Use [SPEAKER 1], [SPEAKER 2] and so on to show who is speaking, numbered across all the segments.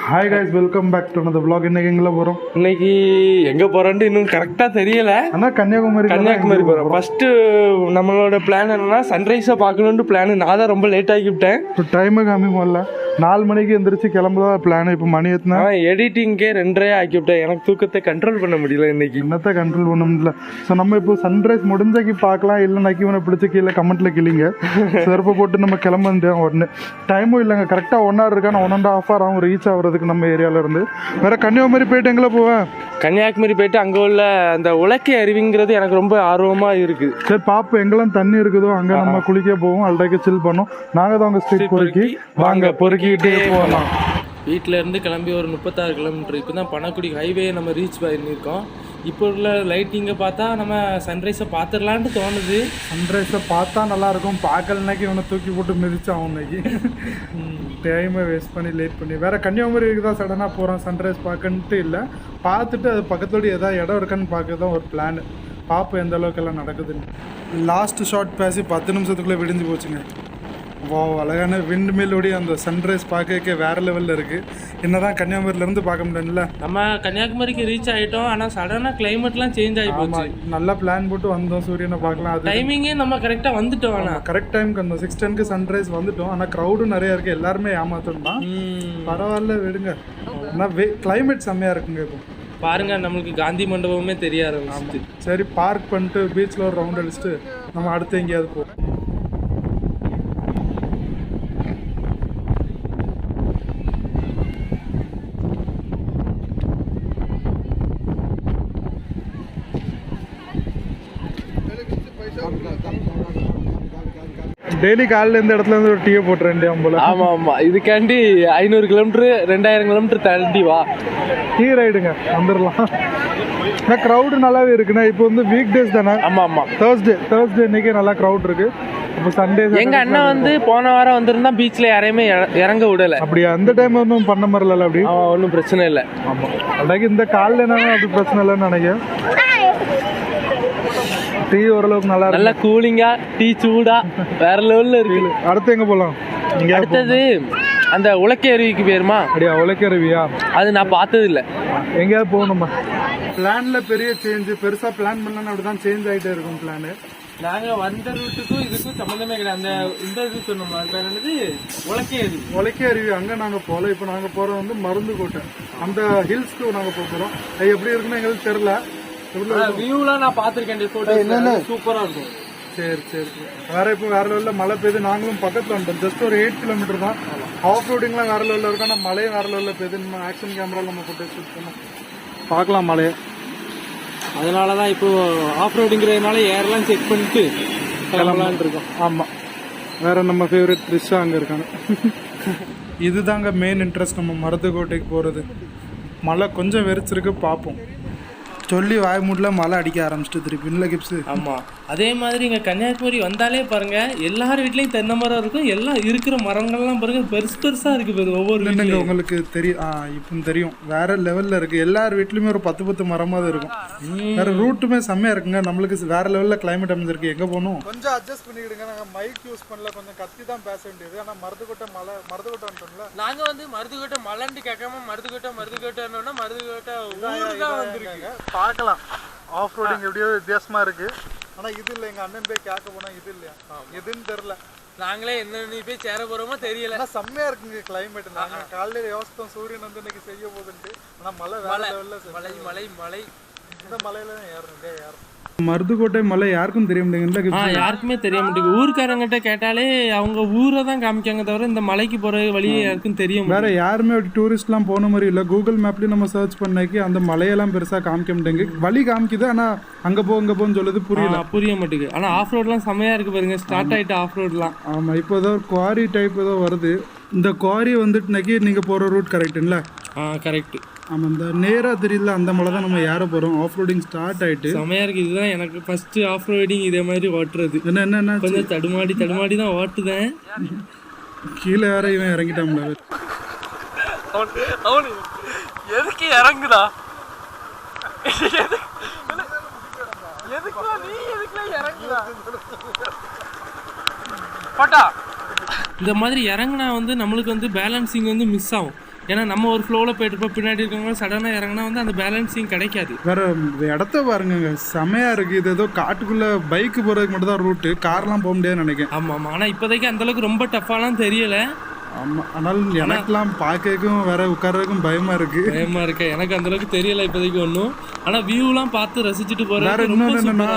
[SPEAKER 1] Hi guys, welcome back to another vlog. இன்னைக்கு எங்க போறோம்?
[SPEAKER 2] இன்னைக்கு எங்க போறோம்னு இன்னும் கரெக்டா தெரியல.
[SPEAKER 1] ஆனா கன்னியாகுமரி
[SPEAKER 2] போறோம். ஃபர்ஸ்ட் நம்மளோட பிளான் என்னன்னா சன்ரைஸை பார்க்கணும்னு பிளான். நான் தான் ரொம்ப லேட் ஆகிவிட்டேன்.
[SPEAKER 1] இப்போ டைமு கம்மி போடல, 4 மணிக்கு எந்திரிச்சு கிளம்புதான் பிளான். இப்போ மணி எத்தனை?
[SPEAKER 2] எடிட்டிங்கே 2:30 ஆக்கிவிட்டேன். எனக்கு தூக்கத்தை கண்ட்ரோல் பண்ண முடியல இன்னைக்கு.
[SPEAKER 1] என்னத்தை கண்ட்ரோல் பண்ண முடியல. ஸோ நம்ம இப்போ சன்ரைஸ் முடிஞ்சக்கு பார்க்கலாம். இல்லை நக்கிவனை பிடிச்சி கீழே கமெண்ட்ல கிளிங்க. செருப்பை போட்டு நம்ம கிளம்பிட்டோம். உடனே டைமும் இல்லைங்க, கரெக்டாக 1 hour இருக்கா. 1.5 hour ஆகும் ரீச் ஆகுறதுக்கு நம்ம ஏரியால இருந்து. வேற கன்னியாகுமரி போயிட்டு எங்கே போவேன்?
[SPEAKER 2] கன்னியாகுமரி போயிட்டு அங்கே உள்ள அந்த உலக்கை அருவிங்கிறது எனக்கு ரொம்ப ஆர்வமா இருக்கு.
[SPEAKER 1] சரி பாப்போம், எங்கெல்லாம் தண்ணி இருக்குதோ அங்கே நம்ம குளிக்க போவோம், அல்டாக்கி சில் பண்ணோம். நாங்கள் தான் உங்கள் ஸ்ட்ரீட் பொறுக்கி வாங்க பொறுக்கிட்டே போகலாம்.
[SPEAKER 2] வீட்டில இருந்து கிளம்பி ஒரு 36 கிலோமீட்டர். இப்போ தான் பனக்குடி ஹைவே நம்ம ரீச் பண்ணியிருக்கோம். இப்போ உள்ள லைட்டிங்கை பார்த்தா நம்ம சன்ரைஸை பார்த்துடலான்ட்டு தோணுது.
[SPEAKER 1] சன்ரைஸை பார்த்தா நல்லாயிருக்கும், பார்க்கலனாக்கி இவனை தூக்கி போட்டு மிதிச்சான் இன்னைக்கு. டைமை வேஸ்ட் பண்ணி லேட் பண்ணி வேறு கன்னியாகுமரிக்கு தான் சடனாக போகிறோம். சன்ரைஸ் பார்க்கன்ட்டு இல்லை, பார்த்துட்டு அது பக்கத்தோடு எதாவது இடம் இருக்கான்னு பார்க்க தான் ஒரு பிளான். பார்ப்போம் எந்த அளவுக்கெல்லாம் நடக்குதுன்னு. லாஸ்ட் ஷார்ட் பேசி 10 நிமிஷத்துக்குள்ளே விடிஞ்சு போச்சுங்க. வா, அழகான விண்ட் மில்லோடைய அந்த சன்ரைஸ் பார்க்க வேறு லெவலில் இருக்குது. என்ன தான் கன்னியாகுமரியிலேருந்து பார்க்க முடியல. நம்ம
[SPEAKER 2] கன்னியாகுமரிக்கு ரீச் ஆகிட்டோம், ஆனால் சடனாக கிளைமேட்லாம் சேஞ்ச் ஆகி போச்சு.
[SPEAKER 1] நல்லா பிளான் போட்டு வந்தோம், சூரியனை பார்க்கலாம். அது
[SPEAKER 2] டைமிங்கே நம்ம கரெக்டாக வந்துட்டோம். ஆனால்
[SPEAKER 1] கரெக்ட் டைமுக்கு வந்தோம், 6:10க்கு சன்ரைஸ் வந்துட்டோம். ஆனால் க்ரௌடும் நிறையா இருக்குது, எல்லாருமே ஏமாத்தோம் தான். பரவாயில்ல விடுங்க, ஆனால் கிளைமேட் செம்மையாக இருக்குங்க. இப்போ
[SPEAKER 2] பாருங்க, நம்மளுக்கு காந்தி மண்டபமே தெரிய ஆரம்பிச்சு.
[SPEAKER 1] சரி, பார்க் பண்ணிட்டு பீச்சில் ஒரு ரவுண்ட் அடிச்சுட்டு நம்ம அடுத்து எங்கேயாவது போவோம். டெய்லி காலையில் இந்த இடத்துல இருந்து ஒரு டீயை போட்டுறேன் போல.
[SPEAKER 2] ஆமாம் ஆமாம், இதுக்காண்டி 500 கிலோமீட்டர் 2000 கிலோமீட்டர் தாண்டி வா
[SPEAKER 1] டீ ரைடுங்க வந்துடலாம். ஆனால் க்ரௌடு நல்லாவே இருக்குண்ணா. இப்போ வந்து வீக் டேஸ் தானே?
[SPEAKER 2] ஆமாம் ஆமாம்,
[SPEAKER 1] தேர்ஸ்டே இன்னைக்கு நல்லா க்ரௌட் இருக்கு. இப்போ சண்டே
[SPEAKER 2] எங்கள் அண்ணன் வந்து போன வாரம் வந்திருந்தா பீச்சில் யாரையுமே இறங்க விடலை.
[SPEAKER 1] அப்படியா? அந்த டைம் ஒன்றும் பண்ண மாதிரி இல்லை. அப்படி
[SPEAKER 2] ஒன்றும் பிரச்சனை இல்லை.
[SPEAKER 1] ஆமாம், அன்றைக்கு இந்த காலையில் என்னன்னா அது பிரச்சனை இல்லைன்னு நினைக்கிறேன். டீ ஓரளவுக்கு நல்லா
[SPEAKER 2] நல்லா கூலிங்கா, டீ சூடா வேற லெவல்ல இருக்கு.
[SPEAKER 1] அடுத்து எங்க போலாம்?
[SPEAKER 2] அடுத்தது அந்த உலக்கை அருவிக்கு பேருமா?
[SPEAKER 1] அப்படியா, உலக்கை அருவியா?
[SPEAKER 2] அது நான் பார்த்தது இல்லை.
[SPEAKER 1] எங்கேயாவது போகணுமா? பிளான்ல பெரிய சேஞ்ச், பெருசா பிளான் பண்ணா அப்படிதான் சேஞ்ச் ஆகிட்டே இருக்கும் பிளான்.
[SPEAKER 2] நாங்க வந்த ரூட்டுக்கும் இதுக்கும் சம்பந்தமே கிடையாது. அந்த இந்த இது சொன்னோம், அது பேர் என்னது, உலக்கை அருவி.
[SPEAKER 1] அங்க நாங்க போல. இப்போ நாங்க போறது வந்து மருந்து கோட்டை, அந்த ஹில்ஸ்க்கு நாங்க போறோம். அது எப்படி இருக்குன்னு எங்களுக்கு தெரியல.
[SPEAKER 2] வியூலாம் நான் பார்த்திருக்கேன், சூப்பரா இருக்கும்.
[SPEAKER 1] சரி சரி. வேற இப்போ வேற லெவல்ல மழை பெய்யுது. நாங்களும் பக்கத்துல வந்துட்டோம், ஜஸ்ட் ஒரு 8 கிலோமீட்டர் தான். ஆஃப் ரோடிங்லாம் வேற லெவல்ல இருக்கும், ஆனால் மழையும் வேற லெவல்ல பெய்யுது. நம்ம ஆக்ஷன் கேமரால நம்ம போட்டு ஷூட் பண்ணோம், பார்க்கலாம் மழையை.
[SPEAKER 2] அதனாலதான் இப்போ ஆஃப் ரோடுங்கிறதுனால ஏர்லாம் செக் பண்ணிட்டு கிளம்பலான் இருக்கோம்.
[SPEAKER 1] ஆமா, வேற நம்ம ஃபேவரட் ட்ரிஷா அங்க இருக்காங்க. இதுதாங்க மெயின் இன்ட்ரெஸ்ட், நம்ம மருது கோட்டைக்கு போறது. மழை கொஞ்சம் வெறிச்சிருக்கு, பார்ப்போம். சொல்லி வாய் மூடல மழை அடிக்க ஆரம்பிச்சிட்டு திருப்பி இல்லை கிப்ஸ்.
[SPEAKER 2] ஆமாம், அதே மாதிரி இங்கே கன்னியாகுமரி வந்தாலே பாருங்க, எல்லார் வீட்லேயும் தென்னை மரம் இருக்கும். எல்லாம் இருக்கிற மரங்கள்லாம் பாருங்க பெருசாக இருக்கு பாரு. ஒவ்வொரு
[SPEAKER 1] வீட்டுங்க உங்களுக்கு தெரியும், இப்போ தெரியும் வேற லெவலில் இருக்கு. எல்லார் வீட்லையுமே ஒரு 10 மரமாவது இருக்கும். வேற ரூட்டுமே செம்மையா இருக்குங்க. நம்மளுக்கு வேற லெவலில் கிளைமேட் அமைஞ்சிருக்கு. எங்கே போகணும் கொஞ்சம் அட்ஜஸ்ட் பண்ணிக்கிடுங்க. நாங்கள் மைக் யூஸ் பண்ணல, கொஞ்சம் கத்தி தான் பேச வேண்டியது. ஆனால் மருதுக்கோட்டை வந்துட்டோம்ல.
[SPEAKER 2] நாங்கள் வந்து மருதுக்கோட்டை மலைன்னு கேட்காம மருதுக்கோட்டை மருதுக்கோட்டை ஊர் தான் வந்துருக்காங்க.
[SPEAKER 1] பார்க்கலாம் ஆஃப் ரோடிங் எப்படியோ வித்தியாசமா இருக்கு. ஆனா இது இல்லை, எங்க அண்ணன் போய் கேட்க போனா இது இல்லையா, எதுன்னு தெரியல.
[SPEAKER 2] நாங்களே என்ன போய் சேர போறோமோ தெரியல.
[SPEAKER 1] ஆனா செம்மையா இருக்குங்க கிளைமேட். நாங்க காலையில யோசித்தோம் சூரியன் வந்து இன்னைக்கு செய்ய போகுதுன்ட்டு. ஆனா மழை வேற லெவல்ல. மழை இந்த மலையில ஏறணும். மருதுக்கோட்டை மலை யாருக்கும் தெரிய மாட்டேங்குது.
[SPEAKER 2] யாருக்குமே தெரிய மாட்டேங்குது. ஊருக்காரங்கிட்ட கேட்டாலே அவங்க ஊரை தான் காமிக்காங்க தவிர இந்த மலைக்கு போற வழியே யாருக்கும் தெரியும்.
[SPEAKER 1] வேற யாருமே அப்படி டூரிஸ்ட்லாம் போன மாதிரி இல்லை. கூகுள் மேப்லயும் நம்ம சர்ச் பண்ணக்கு அந்த மலையெல்லாம் பெருசா காமிக்க மாட்டேங்குது. வழி காமிக்குது, ஆனா அங்க போன்னு சொல்லுது புரிய மாட்டேங்குது. ஆனா ஆஃப் ரோட்லாம் செம்மையா இருக்கு பாருங்க. ஸ்டார்ட் ஆயிட்டு ஆஃப் ரோட்லாம். ஆமா, இப்போ ஏதோ குவாரி டைப் ஏதோ வருது. இந்த குவாரி வந்துட்டுனாக்கி நீங்க போற ரூட் கரெக்டுங்களா?
[SPEAKER 2] கரெக்ட்.
[SPEAKER 1] ஆமாம், இந்த நேராக தெரியல அந்த மலை தான் நம்ம ஏற போகிறோம். ஆஃப் ரோடிங் ஸ்டார்ட் ஆகிட்டு
[SPEAKER 2] செமையாக இருக்குது. இதுதான் எனக்கு ஃபஸ்ட்டு ஆஃப் ரோடிங் இதே மாதிரி ஓட்டுறது.
[SPEAKER 1] என்ன
[SPEAKER 2] கொஞ்சம் தடுமாடி தான் ஓட்டுதேன்.
[SPEAKER 1] கீழே வேற இவன் இறங்கிட்டான்ல.
[SPEAKER 2] அவனு எதுக்கு இறங்குதா? இந்த மாதிரி இறங்குனா வந்து நம்மளுக்கு வந்து பேலன்சிங் வந்து மிஸ் ஆகும். ஏன்னா நம்ம ஒரு ஃப்ளோவில் போயிட்டுருப்போம், பின்னாடி இருக்கவங்க சடனாக இறங்கினா வந்து அந்த பேலன்ஸிங் கிடைக்காது.
[SPEAKER 1] வேற இடத்த பாருங்க, செமையாக இருக்குது. இது ஏதோ காட்டுக்குள்ளே பைக்கு போகிறதுக்கு மட்டும் தான் ரூட்டு, கார்லாம் போக முடியாதுன்னு நினைக்கிறேன்.
[SPEAKER 2] ஆமாம், ஆனால் இப்போதைக்கு அந்தளவுக்கு ரொம்ப டஃப்பாலாம் தெரியலை.
[SPEAKER 1] ஆமாம், ஆனாலும் எனக்குலாம் பார்க்கறதுக்கும் வேற உட்கார்றதுக்கும் பயமாக இருக்குது.
[SPEAKER 2] எனக்கு அந்தளவுக்கு தெரியலை இப்போதைக்கு ஒன்றும். ஆனால் வியூலாம் பார்த்து ரசிச்சுட்டு போகிறேன்.
[SPEAKER 1] வேறு இன்னொன்று என்னென்னா,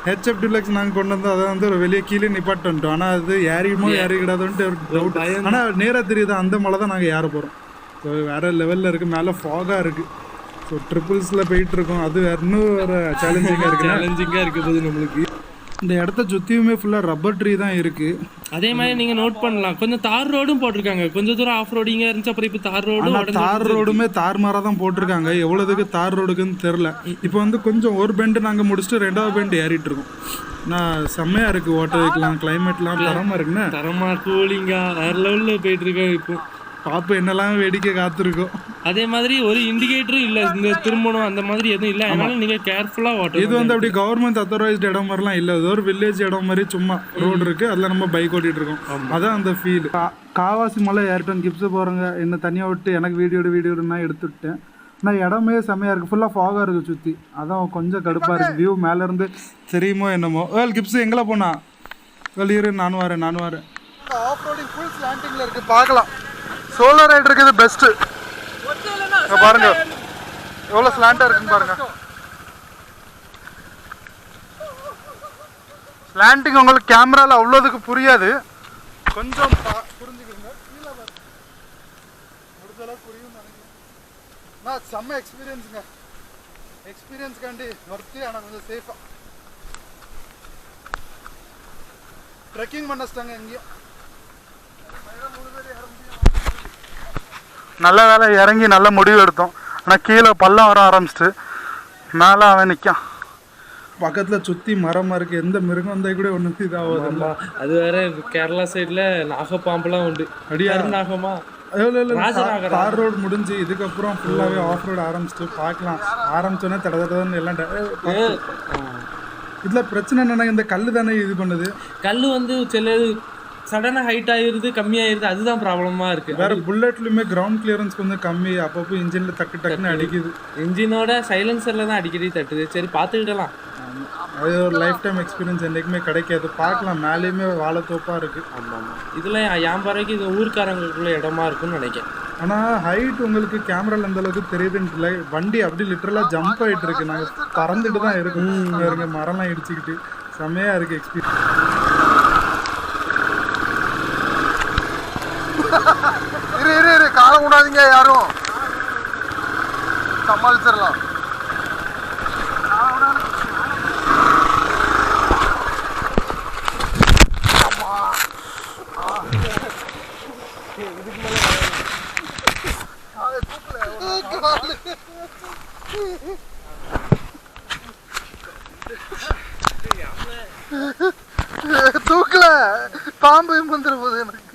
[SPEAKER 1] ஹெச்எஃப் டிலக்ஸ் நாங்கள் கொண்டு வந்து அதை வந்து ஒரு வெளியே கீழே நிப்பாட்டு வந்துட்டோம். ஆனால் அது ஏறிடுமோ ஏறிக்கிடாதுன்ட்டு ஒரு டவுட். ஆனால் நேராக தெரியுது அந்த மலை தான் நாங்கள் ஏற போகிறோம். ஸோ வேறு லெவலில் இருக்குது, மேலே ஃபாகாக இருக்குது. ஸோ ட்ரிபிள்ஸில் போயிட்டுருக்கோம், அது இன்னும் ஒரு சேலஞ்சிங்காக இருக்குது போது நம்மளுக்கு. இந்த இடத்த சுற்றியுமே ஃபுல்லாக ரப்பர் ட்ரீ தான் இருக்குது.
[SPEAKER 2] அதே மாதிரி நீங்கள் நோட் பண்ணலாம், கொஞ்சம் தார் ரோடும் போட்டிருக்காங்க. கொஞ்சம் தூரம் ஆஃப் ரோடிங்காக இருந்துச்சு, அப்புறம் இப்போ தார்
[SPEAKER 1] ரோடுமே தார்மாராக தான் போட்டிருக்காங்க. எவ்வளோதுக்கு தார் ரோடுக்குன்னு தெரில. இப்போ வந்து கொஞ்சம் ஒரு பெண்டு நாங்கள் முடிச்சுட்டு 2வது பெண்டு ஏறிட்டு இருக்கோம். நான் செம்மையாக இருக்குது, ஓட்ட வைக்கலாம், கிளைமேட்லாம் தரமாக இருக்குண்ணே.
[SPEAKER 2] தரமாக கூலிங்காக வேறு லெவலில் போயிட்டுருக்கோம். இப்போ
[SPEAKER 1] பாப்பு என்னெல்லாம் வேடிக்கை காத்திருக்கோம்.
[SPEAKER 2] அதே மாதிரி ஒரு இண்டிகேட்டரும் இல்லை, இந்த திரும்பணும் அந்த மாதிரி எதுவும் இல்லை. அதனால நீங்கள் கேர்ஃபுல்லாக ஓட்டணும்.
[SPEAKER 1] இது வந்து அப்படி கவர்மெண்ட் அத்தாரைஸ்டு இடம் மாதிரிலாம் இல்லை, அது ஒரு வில்லேஜ் இடம் மாதிரி சும்மா ரோடு இருக்குது, அதில் நம்ம பைக் ஓட்டிகிட்டு இருக்கோம். அதான் அந்த ஃபீல். காவாசி மலை ஏறிட்டோம், கிப்ஸு போகிறோங்க. என்ன தனியாக விட்டு எனக்கு வீடியோடுனா எடுத்துவிட்டேன். ஆனால் இடமே செம்மையாக இருக்குது, ஃபுல்லாக ஃபாகாக இருக்குது சுற்றி. அதான் கொஞ்சம் கடுப்பாக இருக்குது. வியூ மேலேருந்து தெரியுமோ என்னமோ. கிப்ஸு எங்கே போனா இரு, நான் வரேன். ஆஃப் ரோடிங் ஃபுல் ஸ்லாண்டிங்கில் இருக்குது, பார்க்கலாம். சோலோ ரைடு இருக்குது பெஸ்ட்டு. பாருங்க எவ்வளோ ஸ்லாண்டாக இருக்குன்னு பாருங்க. ஸ்லாண்டிங் உங்களுக்கு கேமராவில் அவ்வளோதுக்கு புரியாது, கொஞ்சம் புரிஞ்சுக்கிறீங்க. முடிஞ்சளவுக்கு புரியும் நினைக்கிறேன். செம்ம எக்ஸ்பீரியன்ஸுங்க, எக்ஸ்பீரியன்ஸ்க்காண்டி ஒர்த்து. ஆனால் கொஞ்சம் சேஃபாக ட்ரெக்கிங் பண்ண வச்சிட்டாங்க எங்கேயும். நல்ல வேலை இறங்கி நல்ல முடிவு எடுத்தோம். ஆனால் கீழே பள்ளம் வர ஆரம்பிச்சிட்டு மேலே அவன் நிற்கான். பக்கத்தில் சுற்றி மரமாக இருக்குது, எந்த மிருகம் வந்தால் கூட ஒன்று இதாகுது.
[SPEAKER 2] அது வேற கேரளா சைடில் நாகப்பாம்பெலாம் உண்டு. அடியா நாகமா
[SPEAKER 1] தார் ரோடு முடிஞ்சு இதுக்கப்புறம் ஃபுல்லாகவே ஆஃப் ரோடு ஆரம்பிச்சிட்டு பார்க்கலாம். ஆரம்பிச்சோன்னே தடன்னு எல்லாம் இதில் பிரச்சனை என்னென்னா, இந்த கல் தானே இது பண்ணுது.
[SPEAKER 2] கல் வந்து சில சடனாக ஹைட் ஆகிடுது, கம்மியாகிடுது, அதுதான் ப்ராப்ளமாக இருக்குது.
[SPEAKER 1] வேறு புல்லட்லையுமே கிரவுண்ட் கிளியரன்ஸ் கொஞ்சம் கம்மி, அப்பப்போ இன்ஜினில் டக்குன்னு அடிக்குது.
[SPEAKER 2] இன்ஜினோட சைலன்சரில் தான் அடிக்கடி தட்டுது. சரி பார்த்துக்கிடலாம்,
[SPEAKER 1] அது ஒரு லைஃப் டைம் எக்ஸ்பீரியன்ஸ் என்றைக்குமே கிடைக்காது. பார்க்கலாம், மேலேயுமே வாழைத்தோப்பாக இருக்குது.
[SPEAKER 2] ஆமாம், இதில் என் பறவைக்கு இது ஊர்க்காரங்களுக்குள்ள இடமா இருக்குன்னு நினைக்கிறேன்.
[SPEAKER 1] ஆனால் ஹைட் உங்களுக்கு கேமராவில் எந்த அளவுக்கு தெரியுதுன்னு இல்லை. வண்டி அப்படி லிட்டரலாக ஜம்ப் ஆகிட்டு இருக்கு, நாங்கள் பறந்துட்டு தான் இருக்கும். இருங்க மரம்லாம் இடிச்சுக்கிட்டு செம்மையாக இருக்குது எக்ஸ்பீரியன்ஸ். இரு காலம் கூடாதீங்க, யாரும் சமாளிச்சிடலாம். தூக்கல, பாம்பு வந்துட போகுது எனக்கு.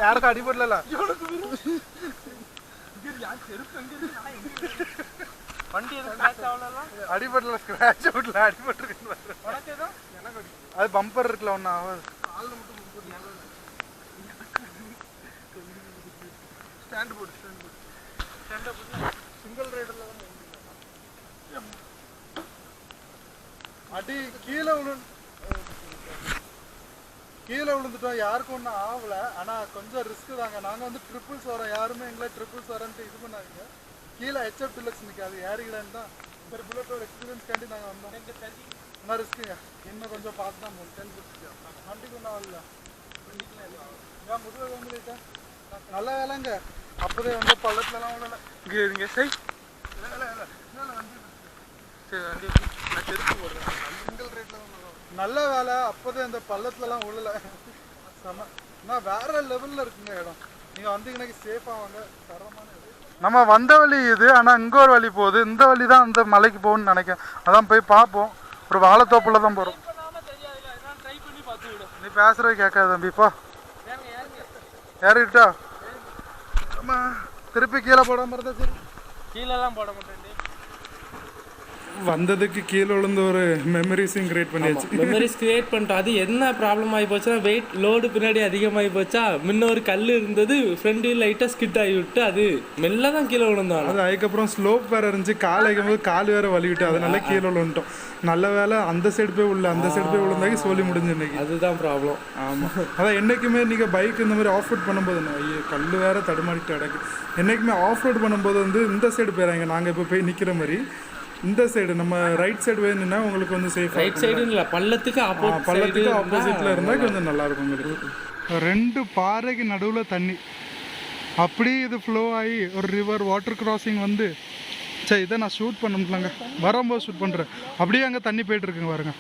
[SPEAKER 1] யாருக்கும் அடிபடல, அடிபடல, ஸ்கிராட்ச் அவுட்ல அடிபட்டு. அது பம்பர் இருக்குல்ல, ஒன்னும் ஆகாது. ஸ்டாண்ட் போடு, சிங்கிள் ரைடர்ல அடி கீழே விழுந்துட்டோம். யாருக்கும் ஒன்றும் ஆகலை, ஆனால் கொஞ்சம் ரிஸ்க்கு தாங்க. நாங்கள் வந்து ட்ரிபிள்ஸ் வரோம், யாருமே எங்களை ட்ரிபிள்ஸ் வரேன்ட்டு இது பண்ணாங்க. கீழே ஹெச்எஃப் டிலக்ஸ் நிற்காது, ஏறிக்கலான்னு தான் ஒரு புல்லட்டோட எக்ஸ்பீரியன்ஸ்காண்டி நாங்கள் வந்தோம். ஆனால் ரிஸ்க்குங்க, இன்னும் கொஞ்சம் பார்த்து தான் போகணும். 10 பிடிச்சிக்கா வண்டிக்கு ஒன்றும் ஆகல. ஏன் முதுக வந்துட்டேன், நல்ல வேலைங்க. அப்போதே வந்து பள்ளத்துலலாம் ஒன்றும் இங்கே இருங்க. சரி வண்டி சரி, வண்டி நான் செருப்பு போடுறேன். சிங்கிள் ரேட்டில் நல்ல வேலை, அப்போதே அந்த பள்ளத்துலலாம் விழல. செம, ஆனால் வேற லெவலில் இருக்குங்க இடம். நீங்கள் வந்தீங்கன்னா சேஃபாக வாங்க, தரமான இது. நம்ம வந்த வழி இது, ஆனால் இங்கே ஒரு வழி போகுது. இந்த வழி தான் அந்த மலைக்கு போகணும்னு நினைக்கிறேன். அதான் போய் பார்ப்போம். ஒரு வாழைத்தோப்பில் தான் போகிறோம். நீ பேசுறது கேட்காது தம்பிப்பா. ஏறிட்டா திருப்பி கீழே போடாம இருந்தா சரி.
[SPEAKER 2] கீழெல்லாம் போட மாட்டேன்.
[SPEAKER 1] வந்ததுக்கு கீழே விழுந்த ஒரு மெமரிஸையும் கிரியேட் பண்ணியாச்சு.
[SPEAKER 2] மெமரிஸ் கிரியேட் பண்ணிட்டோம். அது என்ன ப்ராப்ளம் ஆகி போச்சுன்னா வெயிட் லோடு பின்னாடி அதிகமாகி போச்சா, முன்ன ஒரு கல் இருந்தது ஃப்ரெண்டு லைட்டாக ஸ்கிட் ஆகி விட்டு அது மெல்ல தான் கீழே விழுந்தோம்.
[SPEAKER 1] அது அதுக்கப்புறம் ஸ்லோப் வேறு இருந்துச்சு, கால் வைக்கும்போது கால் வேறு வலிவிட்டு அதனால கீழே விழுந்துட்டோம். நல்ல வேலை அந்த சைடு போய் அந்த சைடு போய் விழுந்தாக்கி சொல்லி முடிஞ்சு இன்னைக்கு.
[SPEAKER 2] அதுதான் ப்ராப்ளம்.
[SPEAKER 1] ஆமாம், அதான் என்றைக்குமே நீங்கள் பைக் இந்த மாதிரி ஆஃப் ரோட் பண்ணும்போது ஐயோ கல் வேறு தடுமாடிட்டு கிடக்கு. என்றைக்குமே ஆஃப் ரோட் பண்ணும்போது வந்து இந்த சைடு போயிறாங்க. நாங்கள் இப்போ போய் நிற்கிற மாதிரி இந்த சைடு நம்ம ரைட் சைடு வேணும்னா உங்களுக்கு வந்து சேஃப்.
[SPEAKER 2] ரைட் சைடு இல்லை, பள்ளத்துக்கு
[SPEAKER 1] ஆப்போசிட்டில் இருந்தால் கொஞ்சம் நல்லாயிருக்கும் உங்களுக்கு. 2 பாறைக்கு நடுவில் தண்ணி அப்படியே இது ஃப்ளோ ஆகி ஒரு ரிவர் வாட்டர் கிராசிங் வந்து சரி இதை நான் ஷூட் பண்ண முடியலங்க, வரும்போது ஷூட் பண்ணுறேன். அப்படியே அங்கே தண்ணி போயிட்டு இருக்குங்க பாருங்க,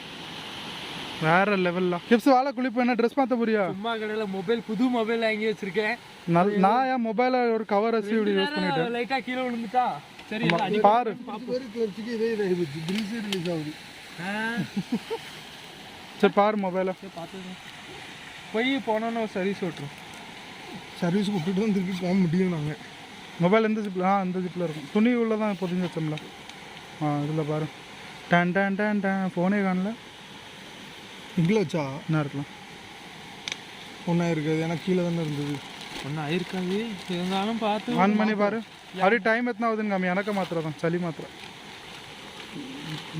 [SPEAKER 1] வேற லெவல்ல. கிப்ஸ் வாழை குளிப்போம். என்ன ட்ரெஸ் மாற்ற போறியா?
[SPEAKER 2] சும்மா கடையில் மொபைல் புது மொபைல் வாங்கி வச்சிருக்கேன்.
[SPEAKER 1] நான் என் மொபைலை ஒரு கவர் வச்சு இப்படி யூஸ் பண்ணிட்டேன்.
[SPEAKER 2] லைட்டாக கீழே விழுந்துட்டா சரி
[SPEAKER 1] பாரு. சரி பாரு மொபைலை
[SPEAKER 2] பார்த்து போய் போனோன்னு சர்வீஸ் ஓட்டுரும்.
[SPEAKER 1] சர்வீஸ் விட்டுட்டு வந்து திருப்பி போக முடியும். நாங்கள் மொபைல் எந்த ஜிப்பில் இந்த ஜிப்பில் இருக்கும். துணி உள்ள தான் பொதிஞ்சு வச்சோம்ல. இதில் பாரு டேன் டேன் டேன் டேன். ஃபோனே காணல. இங்கே வச்சா என்ன இருக்கலாம்? ஒன்றா இருக்காது, ஏன்னா கீழே தானே இருந்தது.
[SPEAKER 2] ஒன்றா இருக்காது இருந்தாலும் பார்த்து
[SPEAKER 1] ஆன் பண்ணி பாரு. அப்படி டைம் எத்தனை ஆகுதுன்னு காமி. எனக்கு மாத்திரை தான், சளி மாத்திரை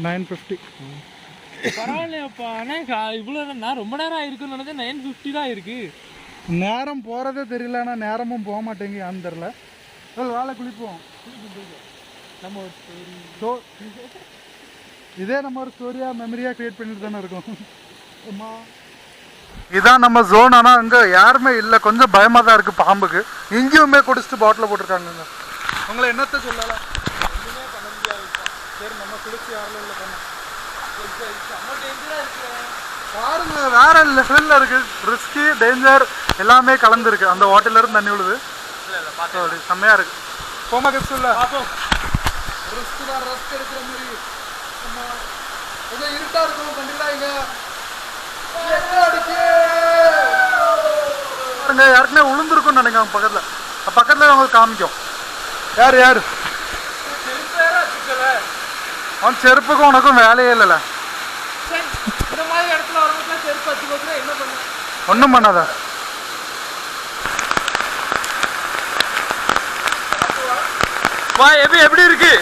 [SPEAKER 1] 9:50.
[SPEAKER 2] பரவாயில்லையாப்பா. ஆனால் இவ்வளோ நான் ரொம்ப நேரம் ஆயிருக்குன்னு நினைச்சேன். 9:50 தான் இருக்குது.
[SPEAKER 1] நேரம் போகிறதே தெரியல, ஆனால் நேரமும் போக மாட்டேங்க யான்னு தெரில. வேலை குளிப்போம்.
[SPEAKER 2] நம்ம
[SPEAKER 1] ஒரு இதே நம்ம ஒரு ஸ்டோரியாக மெமரியாக க்ரியேட் பண்ணிட்டு தானே இருக்கோம். இதான் நம்ம ஜோன். ஆனால் அங்கே யாருமே இல்லை, கொஞ்சம் பயமாக தான் இருக்குது பாம்புக்கு. இங்கேயுமே குடிச்சிட்டு பாட்டில் போட்டிருக்காங்க. உங்களை என்னத்தை சொல்லலாம், ஒன்றுமே பண்ண முடியாது. சரி நம்ம குளிச்சு யாரில் இல்லை பண்ண பாருங்க, வேற லெவலில் இருக்குது. ரிஸ்கி டேஞ்சர் எல்லாமே கலந்துருக்கு. அந்த வாட்டர்லேருந்து தண்ணி விழுது, செம்மையாக இருக்குது. போமா கிப்ஸ் இல்லை ரிஸ்க் தான், ரெஸ்ட் எடுக்கிற மாதிரி. கொஞ்சம் இருட்டாக இருக்கும் கண்டிப்பாங்க. பாருங்க யாருக்குமே உளுந்துருக்குன்னு நினைக்கிறேன். பக்கத்தில் அவங்களுக்கு காமிக்கும். யார் அவன் செருப்புக்கும் உனக்கும் வேலையே இல்லைல்ல. ஒன்றும் பண்ணாதா.
[SPEAKER 2] எப்படி இருக்கு?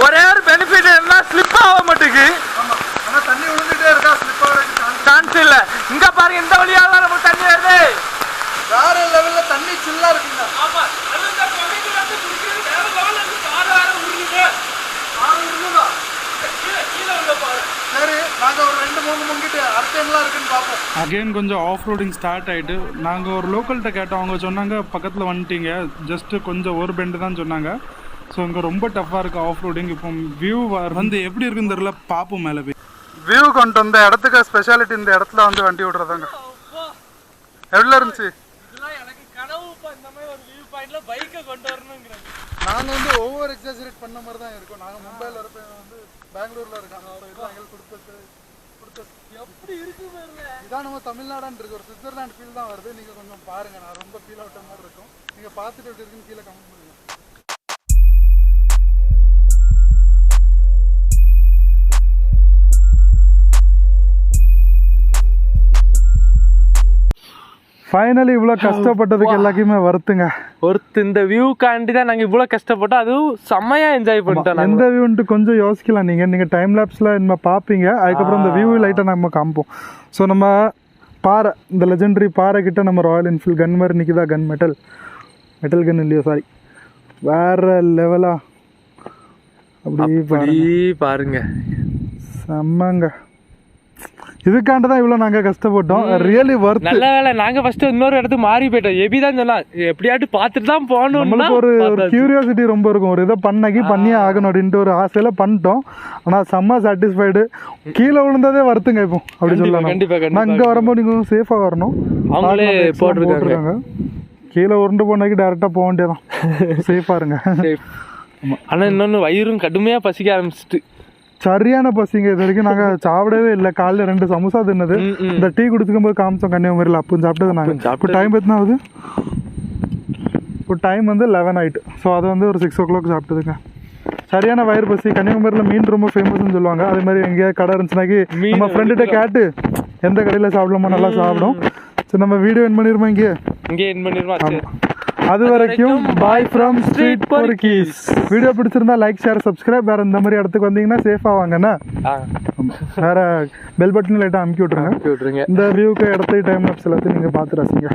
[SPEAKER 2] ஒரே ஒரு பெனிஃபிட் என்ன, ஸ்லிப் ஆக மாட்டேங்குது.
[SPEAKER 1] ஆனால் தண்ணி விழுந்துட்டே இருக்கா, ஸ்லிப் ஆகிறதுக்கு
[SPEAKER 2] சான்ஸ் இல்லை. இங்க பாருங்க, இந்த வழியாக தான் நமக்கு தண்ணி வருது.
[SPEAKER 1] வேற லெவலில் தண்ணி சில்லா இருக்குங்க. சரி நாங்கள் ஒரு 2-3 முங்கிட்டு அடுத்த டைம்லாம் இருக்குன்னு பார்ப்போம். அகெயின் கொஞ்சம் ஆஃப் ரோடிங் ஸ்டார்ட் ஆகிட்டு நாங்கள் ஒரு லோக்கல்கிட்ட கேட்டோம். அவங்க சொன்னாங்க பக்கத்தில் வந்துட்டீங்க, ஜஸ்ட்டு கொஞ்சம் ஒரு பெண்டு தான் சொன்னாங்க. ஸோ இங்கே ரொம்ப டஃப்பாக இருக்குது ஆஃப் ரோடிங். இப்போ வியூ வந்து எப்படி இருக்குன்னு தெரியல, பார்ப்போம் மேலே போய். வியூ கொண்டு வந்த இடத்துக்கு ஸ்பெஷாலிட்டி இந்த இடத்துல வந்து வண்டி விட்றதாங்க. எவ்வளோ இருந்துச்சு?
[SPEAKER 2] எனக்கு கனவு இந்த மாதிரி ஒரு வியூ பாயிண்ட்ல பைக்கை கொண்டு வரணுங்கிறாங்க.
[SPEAKER 1] நாங்கள் வந்து ஓவர் எக்ஸாஜரேட் பண்ண மாதிரி தான் இருக்கும். நாங்கள் மும்பையில் இருப்போம், வந்து பெங்களூரில் இருக்காங்க. எங்களுக்கு கொடுத்தது
[SPEAKER 2] எப்படி இருக்கு பாருங்க.
[SPEAKER 1] இதான் நம்ம தமிழ்நாடான்னு இருக்கு, ஒரு சுவிட்சர்லாண்ட் ஃபீல் தான் வருது. நீங்கள் கொஞ்சம் பாருங்கள், நான் ரொம்ப ஃபீல் அவுட்ட மாதிரி இருக்கும். நீங்கள் பார்த்துட்டு எப்படி இருக்குன்னு கீழே கமெண்ட் பண்ணுங்க. ஃபைனலி இவ்வளோ கஷ்டப்பட்டதுக்கு எல்லாத்தையுமே வருத்துங்க.
[SPEAKER 2] இந்த வியூக்காண்டி தான் நாங்கள் இவ்வளோ கஷ்டப்பட்டோம். அதுவும் செம்மையாக என்ஜாய் பண்ணிட்டோம்.
[SPEAKER 1] எந்த வியூன்ட்டு கொஞ்சம் யோசிக்கலாம். நீங்கள் டைம் லேப்ஸில் நம்ம பார்ப்பீங்க. அதுக்கப்புறம் இந்த வியூ லைட்டாக நம்ம காமிப்போம். ஸோ நம்ம பாறை, இந்த லெஜெண்டரி பாறை கிட்ட நம்ம ராயல் என்ஃபீல்ட் கன் மாதிரி நிற்கிதா. கன் மெட்டல் கன் இல்லையோ, சாரி, வேறு லெவலா. அப்படி பாருங்க, செம்மங்க. இதுக்காண்டி தான் இவ்வளோ நாங்கள் கஷ்டப்பட்டோம். ரியலி வர்த். நல்ல வேலை நாங்கள் ஃபஸ்ட்டு இன்னொரு இடத்துக்கு மாறி போயிட்டோம். எபி தான் சொன்னா எப்படியாட்டு பார்த்துட்டு தான் போகணும். நம்மளுக்கு ஒரு கியூரியாசிட்டி ரொம்ப இருக்கும். ஒரு இதை பண்ணியே ஆகணும் அப்படின்ட்டு ஒரு ஆசையில் பண்ணிட்டோம். ஆனால் செம்ம சாட்டிஸ்ஃபைடு. கீழே விழுந்ததே வருத்துங்க இப்போ அப்படி சொல்லலாம். கண்டிப்பாக நான் இங்கே வரும்போது நீங்கள் சேஃபாக வரணும். அவங்களே போட்டிருக்காங்க. கீழே உருண்டு போனாக்கி டேரெக்டாக போக வேண்டியதான். சேஃபாக இருங்க. ஆனால் இன்னொன்று வயிறும் கடுமையாக பசிக்க ஆரம்பிச்சிட்டு சரியான பசிங்க. இது வரைக்கும் நாங்கள் சாப்பிடவே இல்லை. காலையில் 2 சமோசா தின்னது, இந்த டீ குடிச்சுக்கும் போது காமிச்சோம் கன்னியாகுமரியில், அப்போ சாப்பிட்டது நாங்கள். இப்போ டைம் எத்தனை ஆகுது? இப்போ டைம் வந்து 11 ஆகிட்டு. ஸோ அது வந்து ஒரு 6 o'clock சாப்பிட்டதுங்க. சரியான வயிறு பசி. கன்னியாகுமரியில் மீன் ரொம்ப ஃபேமஸ்ன்னு சொல்லுவாங்க. அதே மாதிரி எங்கேயா கடை இருந்துச்சுனாக்கி நம்ம ஃப்ரெண்டுகிட்ட கேட்டு எந்த கடையில் சாப்பிடலாமோ நல்லா சாப்பிடும். சரி நம்ம வீடியோ என் பண்ணிருமா இங்கே
[SPEAKER 2] என் பண்ணிருமா.
[SPEAKER 1] அது வரைக்கும் பாய் ஃப்ரம் ஸ்ட்ரீட் பொறுக்கீஸ். வீடியோ பிடிச்சிருந்தா லைக் ஷேர் சப்ஸ்கிரைப். வேற இந்த மாதிரி இடத்துக்கு வந்தீங்கன்னா சேஃபா வாங்கண்ணா. வேற பெல் பட்டன் லைட்டாக அமுக்கி விட்ருங்க. இந்த வியூக்கு இடத்துக்கு டைம் லாப்ஸ் எல்லாத்தையும் நீங்கள் பார்த்து ரசிங்க.